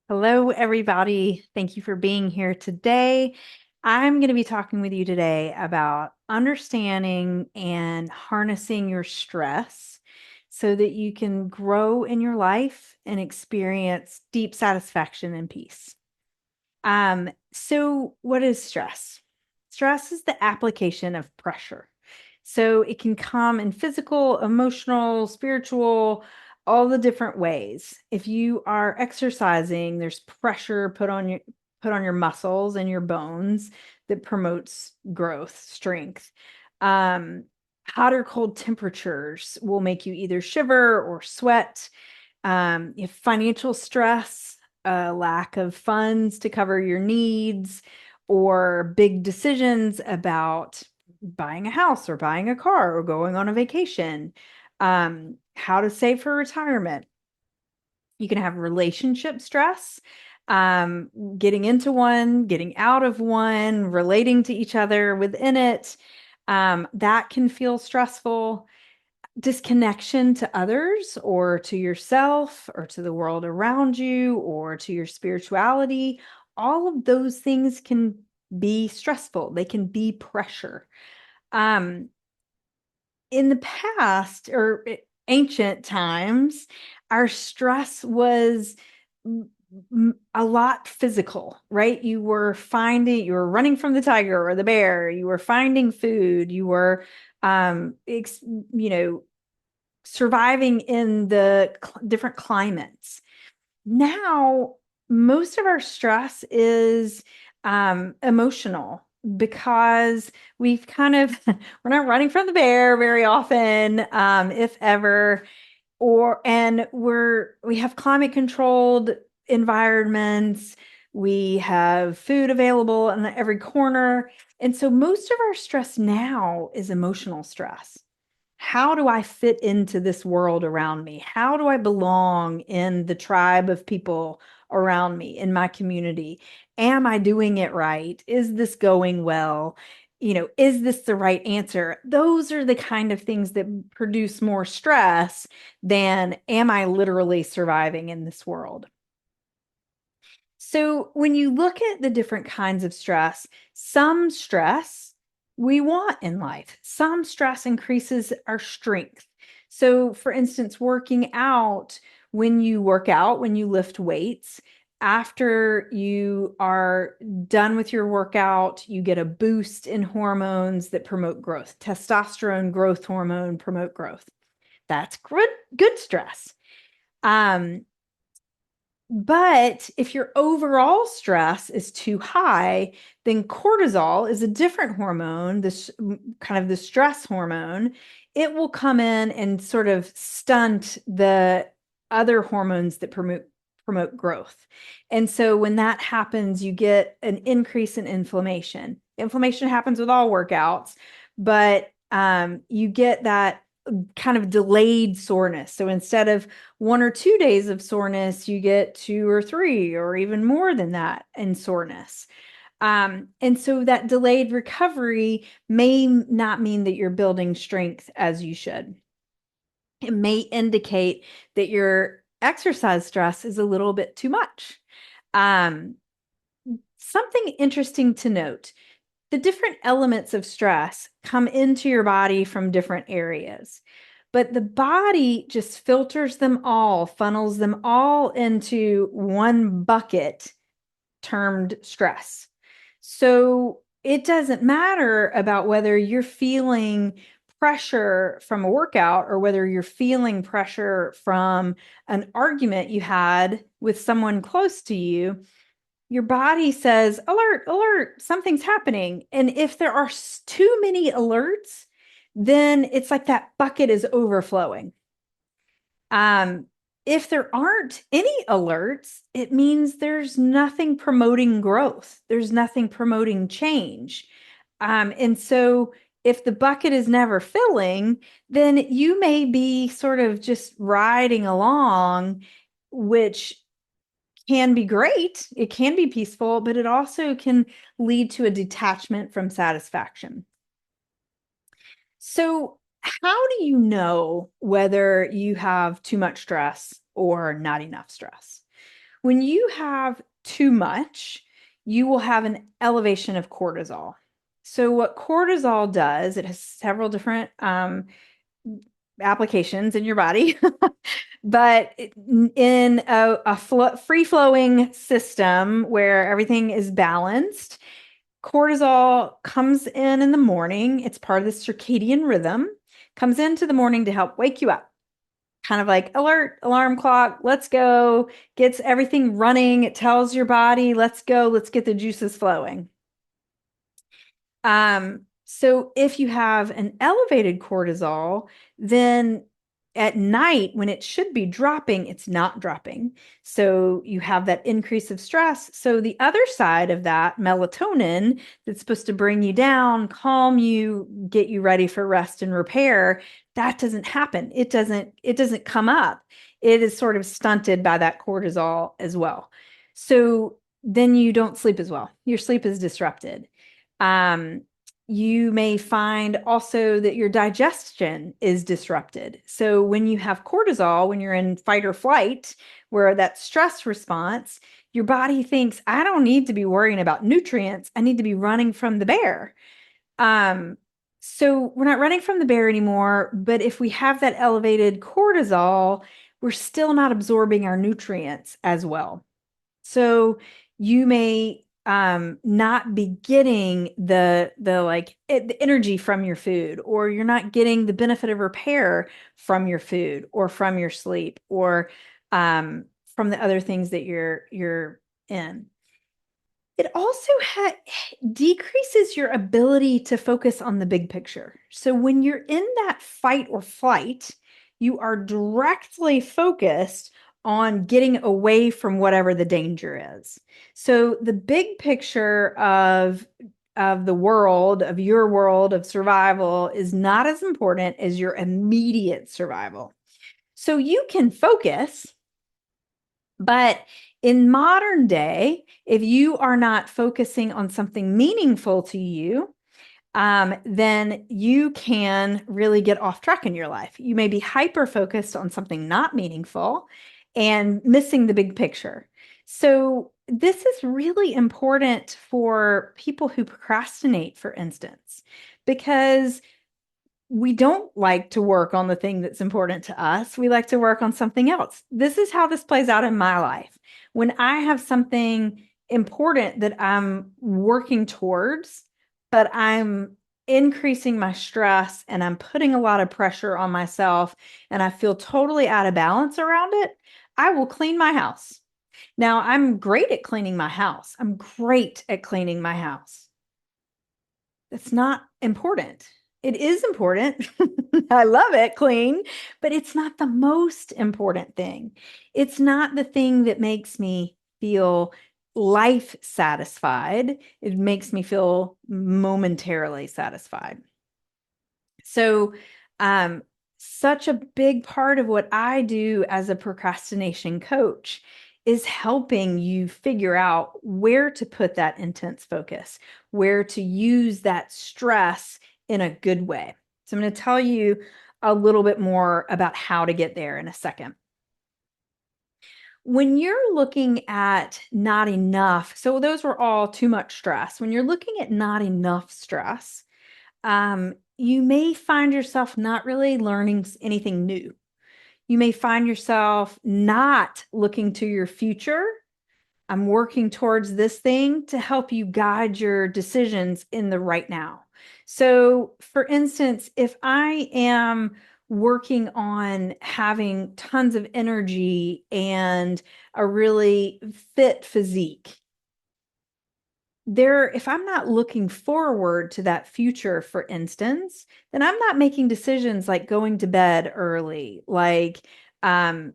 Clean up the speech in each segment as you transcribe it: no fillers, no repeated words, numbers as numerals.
Hello, everybody. Thank you for being here today. I'm going to be talking with you today about understanding and harnessing your stress so that you can grow in your life and experience deep satisfaction and peace. So what is stress? Stress is the application of pressure. So it can come in physical, emotional, spiritual, all the different ways. If you are exercising, there's pressure put on your muscles and your bones that promotes growth, strength. Um, Hot or cold temperatures will make you either shiver or sweat. If financial stress, lack of funds to cover your needs, or big decisions about buying a house or buying a car or going on a vacation, how to save for retirement. You can have relationship stress, getting into one, getting out of one, relating to each other within it. That can feel stressful. Disconnection to others or to yourself or to the world around you or to your spirituality, all of those things can be stressful. They can be pressure. Um, in the past or ancient times, our stress was a lot physical, right? You were running from the tiger or the bear, you were finding food, you were, you know, surviving in the different climates. Now, most of our stress is emotional because we've kind of, we're not running from the bear very often, if ever, we have climate controlled environments. We have food available in every corner. And so most of our stress now is emotional stress. How do I fit into this world around me? How do I belong in the tribe of people around me, in my community? Am I doing it right? Is this going well? Is this the right answer? Those are the kind of things that produce more stress than am I literally surviving in this world? So when you look at the different kinds of stress, some stress we want in life, some stress increases our strength. So, for instance, working out, when you lift weights, after you are done with your workout, you get a boost in hormones that promote growth. Testosterone, growth hormone promote growth. That's good stress. Um, but if your overall stress is too high, then cortisol is a different hormone, this kind of the stress hormone. It will come in and sort of stunt the other hormones that promote growth. And so when that happens, you get an increase in inflammation. Inflammation happens with all workouts, but you get that kind of delayed soreness. So instead of 1 or 2 days of soreness, you get 2 or 3 or even more than that in soreness. And so that delayed recovery may not mean that you're building strength as you should. It may indicate that your exercise stress is a little bit too much. Um, Something interesting to note, the different elements of stress come into your body from different areas, but the body just filters them all, funnels them all into one bucket termed stress. So it doesn't matter about whether you're feeling pressure from a workout or whether you're feeling pressure from an argument you had with someone close to you. Your body says, alert, alert, something's happening. And if there are too many alerts, then it's like that bucket is overflowing. Um, if there aren't any alerts, it means there's nothing promoting growth, there's nothing promoting change. And so if the bucket is never filling, then you may be sort of just riding along, which can be great. It can be peaceful, but it also can lead to a detachment from satisfaction. So, how do you know whether you have too much stress or not enough stress? When you have too much, you will have an elevation of cortisol. So, what cortisol does, it has several different applications in your body, but in a free flowing system where everything is balanced, cortisol comes in the morning. It's part of the circadian rhythm, comes into the morning to help wake you up. Kind of like alert, alarm clock, let's go, gets everything running. It tells your body, let's go, let's get the juices flowing. So if you have an elevated cortisol, then at night when it should be dropping, it's not dropping. So you have that increase of stress. So the other side of that, melatonin, that's supposed to bring you down, calm you, get you ready for rest and repair, that doesn't happen. It doesn't come up. It is sort of stunted by that cortisol as well. So then you don't sleep as well. Your sleep is disrupted. Um, you may find also that your digestion is disrupted. So when you have cortisol, when you're in fight or flight, where that stress response, your body thinks, I don't need to be worrying about nutrients. I need to be running from the bear. Um, so we're not running from the bear anymore, but if we have that elevated cortisol, we're still not absorbing our nutrients as well. So you may not be getting the energy from your food, or you're not getting the benefit of repair from your food or from your sleep or from the other things that you're in. It also decreases your ability to focus on the big picture. So when you're in that fight or flight, you are directly focused on getting away from whatever the danger is. So the big picture of the world, of your world of survival is not as important as your immediate survival. So you can focus, but in modern day, if you are not focusing on something meaningful to you, then you can really get off track in your life. You may be hyper focused on something not meaningful and missing the big picture. So, this is really important for people who procrastinate, for instance, because we don't like to work on the thing that's important to us. We like to work on something else. This is how this plays out in my life. When I have something important that I'm working towards, but I'm increasing my stress and I'm putting a lot of pressure on myself and I feel totally out of balance around it, I will clean my house. Now, I'm great at cleaning my house. I'm great at cleaning my house. It's not important. It is important. I love it clean, but it's not the most important thing. It's not the thing that makes me feel life satisfied. It makes me feel momentarily satisfied. So, um, such a big part of what I do as a procrastination coach is helping you figure out where to put that intense focus, where to use that stress in a good way. So, I'm going to tell you a little bit more about how to get there in a second. When you're looking at not enough, so those were all too much stress. When you're looking at not enough stress, you may find yourself not really learning anything new. You may find yourself not looking to your future. I'm working towards this thing to help you guide your decisions in the right now. So, for instance, if I am working on having tons of energy and a really fit physique, if I'm not looking forward to that future, for instance, then I'm not making decisions like going to bed early, like um,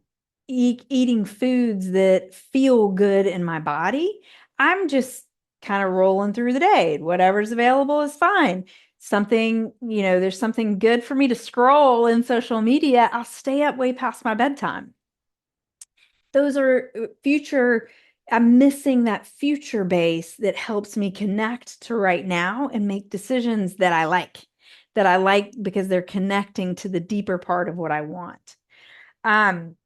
eating foods that feel good in my body. I'm just kind of rolling through the day. Whatever's available is fine. There's something good for me to scroll in social media. I'll stay up way past my bedtime. Those are future. I'm missing that future base that helps me connect to right now and make decisions that I like because they're connecting to the deeper part of what I want. Um,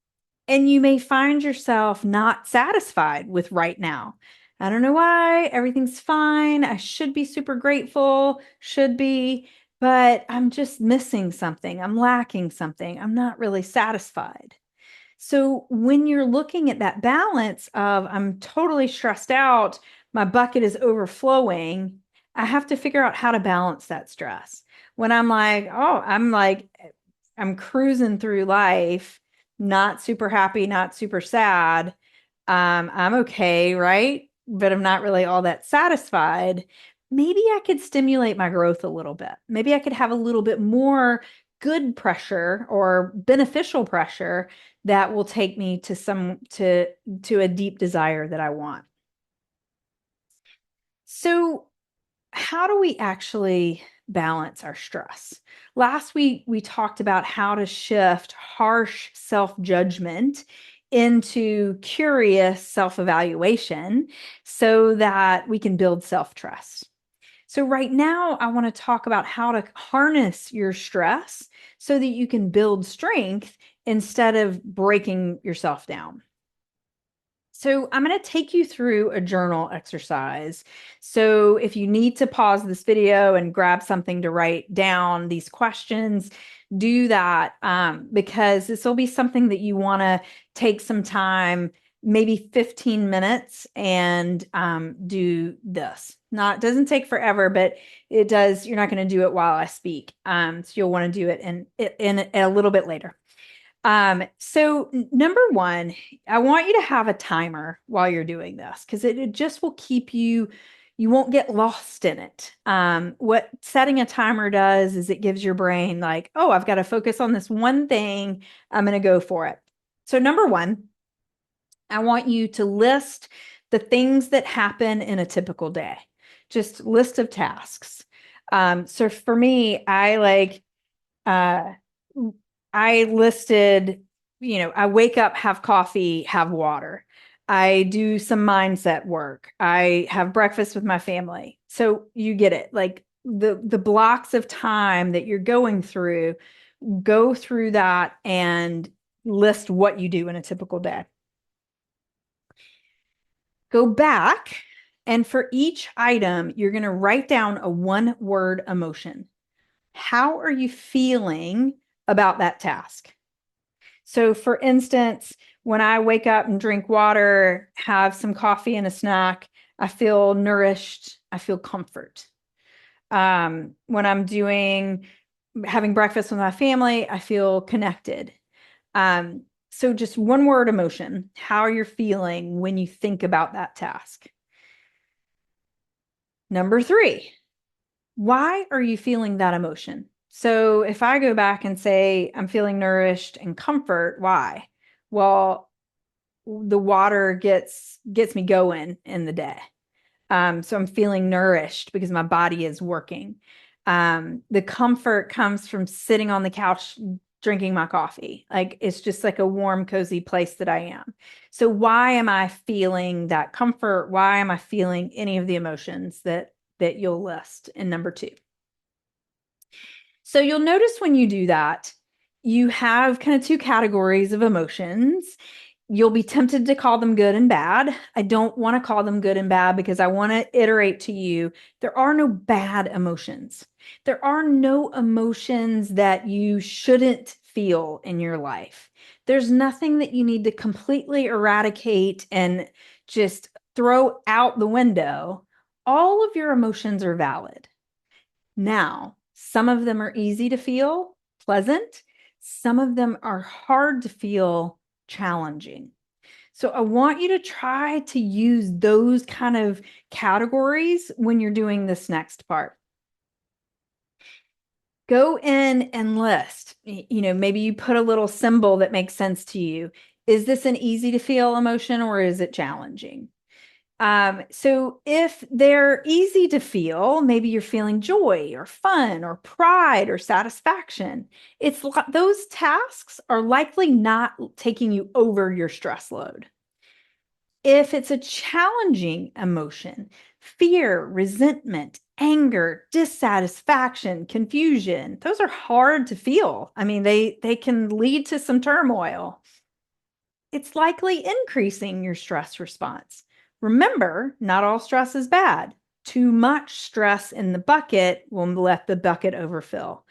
And you may find yourself not satisfied with right now. I don't know why. Everything's fine. I should be super grateful, should be, but I'm just missing something. I'm lacking something. I'm not really satisfied. So when you're looking at that balance of I'm totally stressed out, my bucket is overflowing, I have to figure out how to balance that stress. When I'm like, oh, I'm cruising through life, not super happy, not super sad. I'm okay, right? But I'm not really all that satisfied. Maybe I could stimulate my growth a little bit. Maybe I could have a little bit more good pressure or beneficial pressure that will take me to to a deep desire that I want. So, how do we actually balance our stress? Last week we talked about how to shift harsh self-judgment into curious self-evaluation so that we can build self-trust. So, right now, I want to talk about how to harness your stress so that you can build strength instead of breaking yourself down. So, I'm going to take you through a journal exercise. So, if you need to pause this video and grab something to write down these questions, do that because this will be something that you want to take some time, maybe 15 minutes, and do this. Not doesn't take forever, but it does. You're not going to do it while I speak. So you'll want to do it in a little bit later. So number one, I want you to have a timer while you're doing this because it just will keep you, you won't get lost in it. What setting a timer does is it gives your brain like, oh, I've got to focus on this one thing. I'm going to go for it. So number one, I want you to list the things that happen in a typical day, just list of tasks. So for me, uh, I listed, I wake up, have coffee, have water. I do some mindset work. I have breakfast with my family. So you get it. Like the blocks of time that you're going through, go through that and list what you do in a typical day. Go back, and for each item, you're going to write down a one word emotion. How are you feeling about that task? So, for instance, when I wake up and drink water, have some coffee and a snack, I feel nourished, I feel comfort. When I'm having breakfast with my family, I feel connected. Um, so, just one word emotion, how you're feeling when you think about that task. Number three, why are you feeling that emotion? So if I go back and say, I'm feeling nourished and comfort, why? Well, the water gets me going in the day. So I'm feeling nourished because my body is working. The comfort comes from sitting on the couch drinking my coffee. Like it's just like a warm, cozy place that I am. So why am I feeling that comfort? Why am I feeling any of the emotions that you'll list in number two? So you'll notice when you do that, you have kind of two categories of emotions. You'll be tempted to call them good and bad. I don't want to call them good and bad because I want to iterate to you there are no bad emotions. There are no emotions that you shouldn't feel in your life. There's nothing that you need to completely eradicate and just throw out the window. All of your emotions are valid. Now, some of them are easy to feel, pleasant. Some of them are hard to feel, challenging. So I want you to try to use those kind of categories when you're doing this next part. Go in and list, maybe you put a little symbol that makes sense to you. Is this an easy to feel emotion or is it challenging? So if they're easy to feel, maybe you're feeling joy or fun or pride or satisfaction. Those tasks are likely not taking you over your stress load. If it's a challenging emotion, fear, resentment, anger, dissatisfaction, confusion, those are hard to feel. I mean, they can lead to some turmoil. it's likely increasing your stress response. Remember, not all stress is bad. Too much stress in the bucket will let the bucket overfill.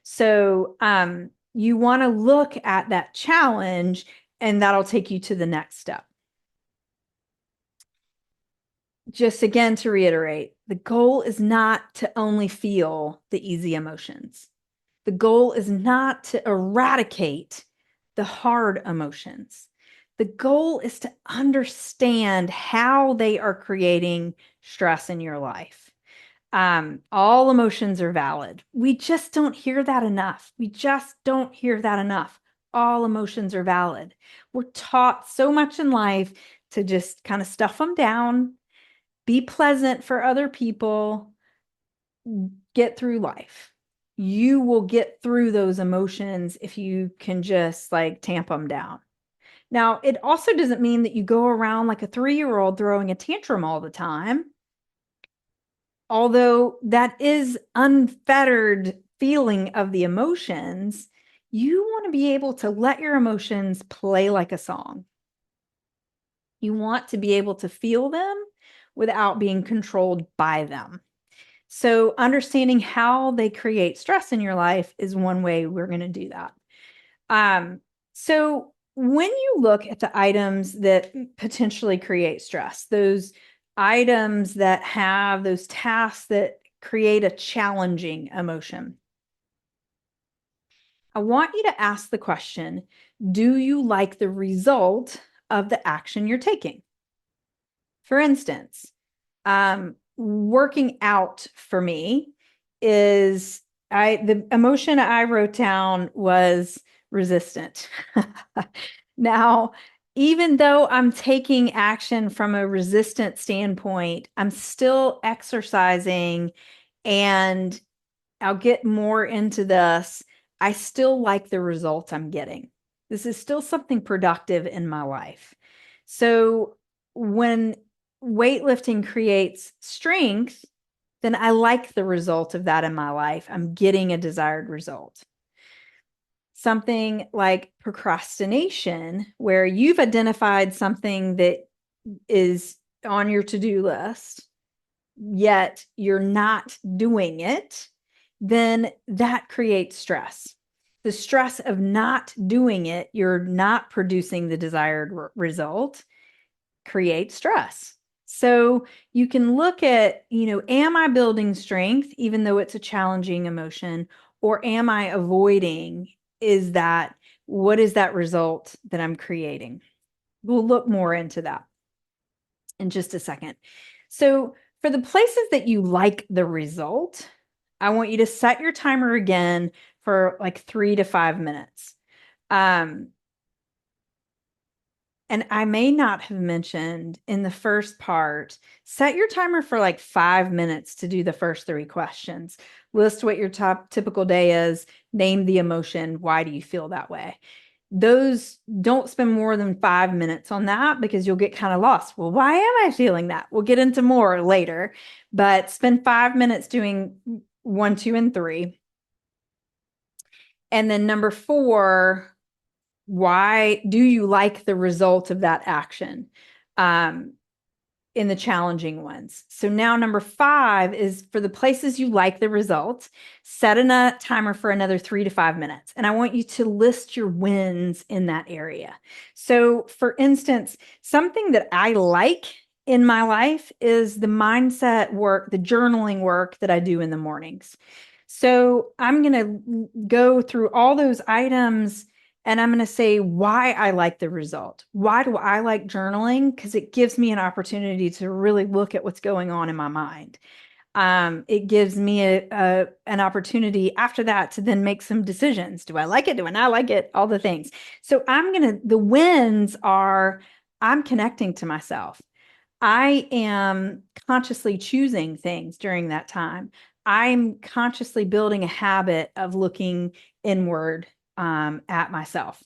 So you want to look at that challenge, and that'll take you to the next step. Just again, to reiterate, the goal is not to only feel the easy emotions. The goal is not to eradicate the hard emotions. The goal is to understand how they are creating stress in your life. All emotions are valid. We just don't hear that enough. We just don't hear that enough. All emotions are valid. We're taught so much in life to just kind of stuff them down, be pleasant for other people, get through life. You will get through those emotions if you can just like tamp them down. Now, it also doesn't mean that you go around like a 3-year-old throwing a tantrum all the time. Although that is unfettered feeling of the emotions, you want to be able to let your emotions play like a song. You want to be able to feel them without being controlled by them. So, understanding how they create stress in your life is one way we're going to do that. So, when you look at the items that potentially create stress, those items that have those tasks that create a challenging emotion, I want you to ask the question, do you like the result of the action you're taking? For instance, working out for me is the emotion I wrote down was resistant. Now, even though I'm taking action from a resistant standpoint, I'm still exercising, and I'll get more into this. I still like the results I'm getting. This is still something productive in my life. So when weightlifting creates strength, then I like the result of that in my life. I'm getting a desired result. Something like procrastination, where you've identified something that is on your to-do list, yet you're not doing it, then that creates stress. The stress of not doing it, you're not producing the desired result, creates stress. So you can look at, am I building strength even though it's a challenging emotion, or am I avoiding? What is that result that I'm creating? We'll look more into that in just a second. So for the places that you like the result, I want you to set your timer again for like 3 to 5 minutes. And I may not have mentioned in the first part, set your timer for like 5 minutes to do the first 3 questions. List what your top typical day is, name the emotion, why do you feel that way? Those, don't spend more than 5 minutes on that because you'll get kind of lost. Well, why am I feeling that? We'll get into more later, but spend 5 minutes doing 1, 2, and 3. And then number 4, why do you like the result of that action in the challenging ones? So now number 5 is for the places you like the result, set a timer for another 3 to 5 minutes. And I want you to list your wins in that area. So for instance, something that I like in my life is the mindset work, the journaling work that I do in the mornings. So I'm going to go through all those items, and I'm going to say why I like the result. Why do I like journaling? Because it gives me an opportunity to really look at what's going on in my mind. It gives me an opportunity after that to then make some decisions. Do I like it? Do I not like it? All the things. So the wins are, I'm connecting to myself. I am consciously choosing things during that time. I'm consciously building a habit of looking inward at myself.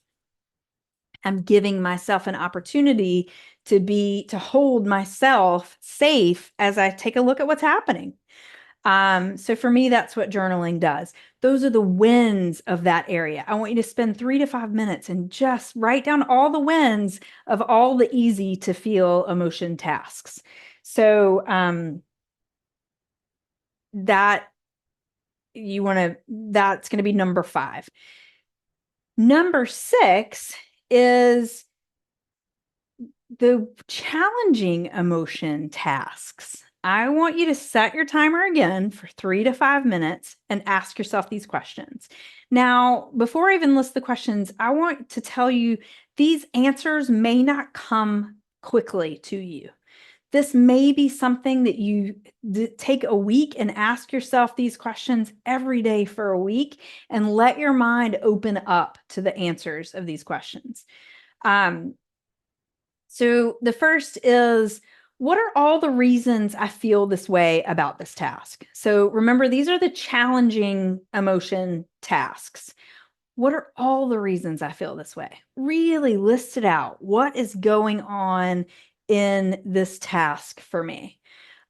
I'm giving myself an opportunity to hold myself safe as I take a look at what's happening. So for me, that's what journaling does. Those are the wins of that area. I want you to spend 3 to 5 minutes and just write down all the wins of all the easy to feel emotion tasks. So that that's going to be number 5. Number 6 is the challenging emotion tasks. I want you to set your timer again for 3 to 5 minutes and ask yourself these questions. Now, before I even list the questions, I want to tell you these answers may not come quickly to you. This may be something that you take a week and ask yourself these questions every day for a week and let your mind open up to the answers of these questions. So the first is, what are all the reasons I feel this way about this task? So remember, these are the challenging emotion tasks. What are all the reasons I feel this way? Really list it out. What is going on in this task for me?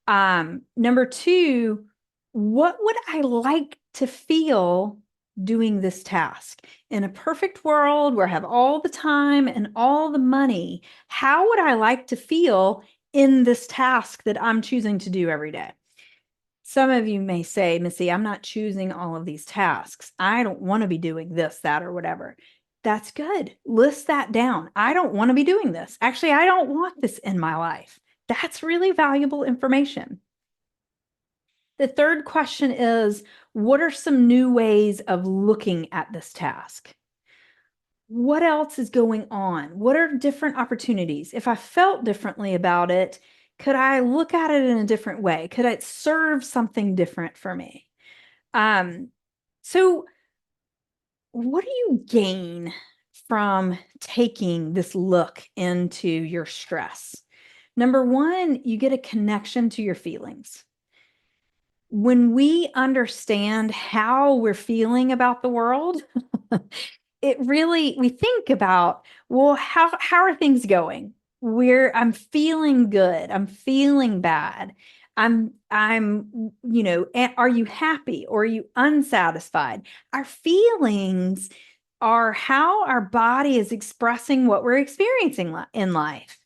Number 2, what would I like to feel doing this task? In a perfect world where I have all the time and all the money, how would I like to feel in this task that I'm choosing to do every day? Some of you may say, Missy, I'm not choosing all of these tasks. I don't want to be doing this, that, or whatever. That's good. List that down. I don't want to be doing this. Actually, I don't want this in my life. That's really valuable information. The third question is, what are some new ways of looking at this task? What else is going on? What are different opportunities? If I felt differently about it, could I look at it in a different way? Could it serve something different for me? So what do you gain from taking this look into your stress? Number 1, you get a connection to your feelings. When we understand how we're feeling about the world, we think about, well, how are things going? I'm feeling good. I'm feeling bad. Are you happy or are you unsatisfied? Our feelings are how our body is expressing what we're experiencing in life.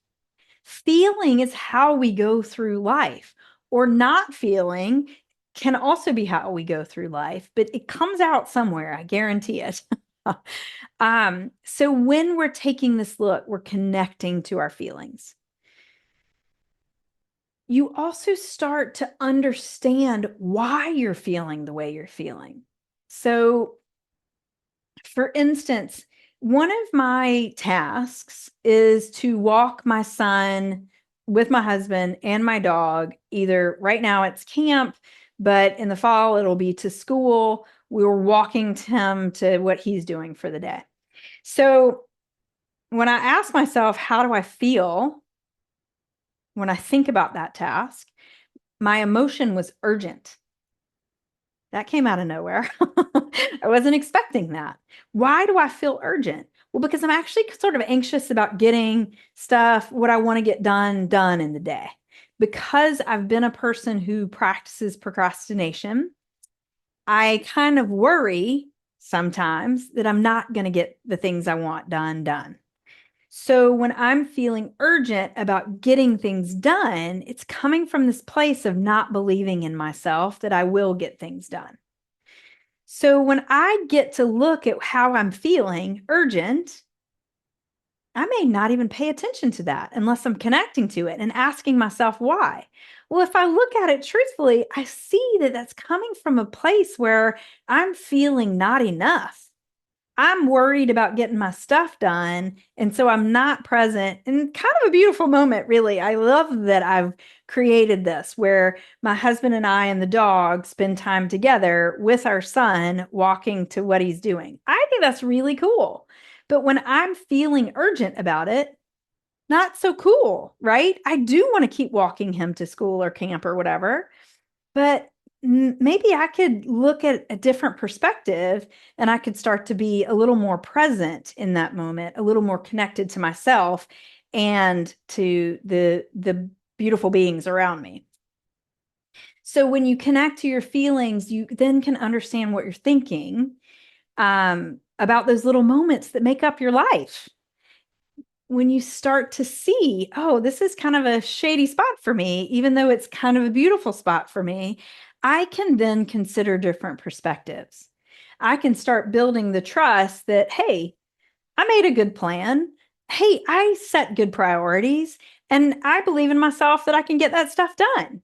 Feeling is how we go through life, or not feeling can also be how we go through life, but it comes out somewhere, I guarantee it. So when we're taking this look, we're connecting to our feelings. You also start to understand why you're feeling the way you're feeling. So, for instance, one of my tasks is to walk my son with my husband and my dog. Either right now it's camp, but in the fall it'll be to school. We were walking him to what he's doing for the day. So when I ask myself, how do I feel when I think about that task? My emotion was urgent. That came out of nowhere. I wasn't expecting that. Why do I feel urgent? Well, because I'm actually sort of anxious about getting stuff, what I want to get done in the day. Because I've been a person who practices procrastination, I kind of worry sometimes that I'm not going to get the things I want done. So when I'm feeling urgent about getting things done, it's coming from this place of not believing in myself that I will get things done. So when I get to look at how I'm feeling urgent, I may not even pay attention to that unless I'm connecting to it and asking myself why. Well, if I look at it truthfully, I see that that's coming from a place where I'm feeling not enough. I'm worried about getting my stuff done. And so I'm not present. And kind of a beautiful moment, really. I love that I've created this where my husband and I and the dog spend time together with our son walking to what he's doing. I think that's really cool. But when I'm feeling urgent about it, not so cool, right? I do want to keep walking him to school or camp or whatever. But maybe I could look at a different perspective and I could start to be a little more present in that moment, a little more connected to myself and to the beautiful beings around me. So when you connect to your feelings, you then can understand what you're thinking about those little moments that make up your life. When you start to see, oh, this is kind of a shady spot for me, even though it's kind of a beautiful spot for me, I can then consider different perspectives. I can start building the trust that, hey, I made a good plan. Hey, I set good priorities and I believe in myself that I can get that stuff done.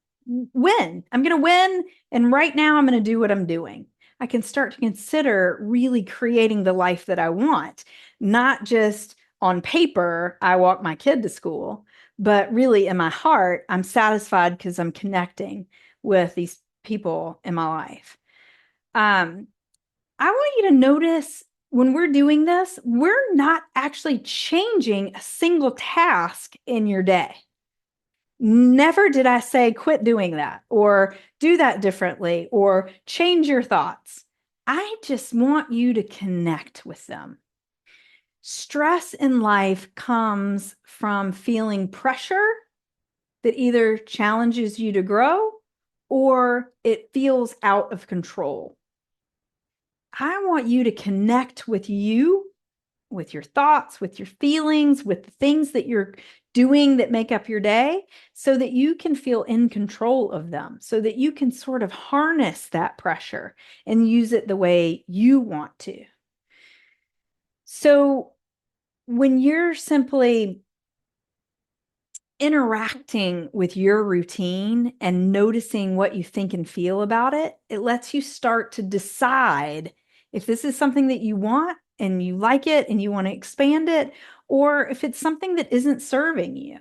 Win. I'm going to win. And right now, I'm going to do what I'm doing. I can start to consider really creating the life that I want, not just on paper, I walk my kid to school, but really in my heart, I'm satisfied because I'm connecting with these people in my life. Um, I want you to notice when we're doing this, we're not actually changing a single task in your day. Never did I say quit doing that or do that differently or change your thoughts. I just want you to connect with them. Stress in life comes from feeling pressure that either challenges you to grow or it feels out of control. I want you to connect with you, with your thoughts, with your feelings, with the things that you're doing that make up your day, so that you can feel in control of them, so that you can sort of harness that pressure and use it the way you want to. So when you're simply interacting with your routine and noticing what you think and feel about it, it lets you start to decide if this is something that you want and you like it and you want to expand it, or if it's something that isn't serving you.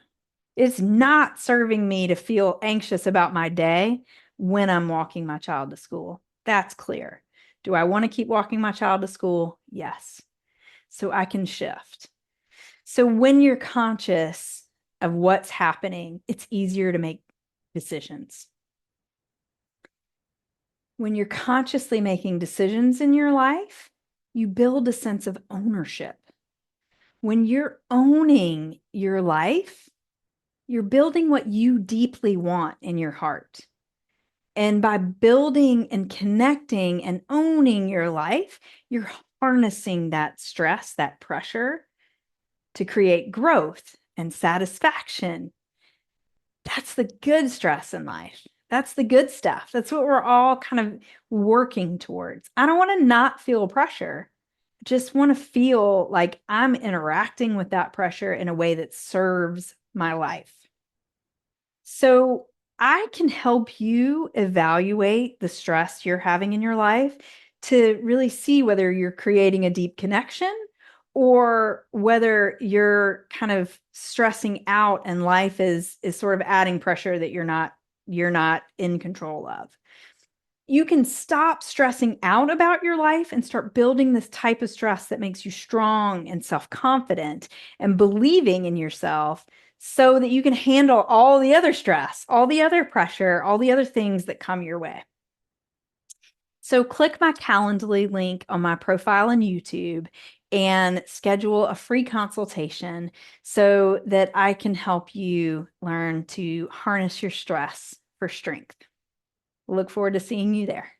It's not serving me to feel anxious about my day when I'm walking my child to school. That's clear. Do I want to keep walking my child to school? Yes. So I can shift. So when you're conscious of what's happening, it's easier to make decisions. When you're consciously making decisions in your life, you build a sense of ownership. When you're owning your life, you're building what you deeply want in your heart. And by building and connecting and owning your life, you're harnessing that stress, that pressure to create growth and satisfaction. That's the good stress in life. That's the good stuff. That's what we're all kind of working towards. I don't want to not feel pressure. I just want to feel like I'm interacting with that pressure in a way that serves my life. So I can help you evaluate the stress you're having in your life to really see whether you're creating a deep connection or whether you're kind of stressing out and life is sort of adding pressure that you're not in control of. You can stop stressing out about your life and start building this type of stress that makes you strong and self-confident and believing in yourself so that you can handle all the other stress, all the other pressure, all the other things that come your way. So click my Calendly link on my profile on YouTube and schedule a free consultation so that I can help you learn to harness your stress for strength. Look forward to seeing you there.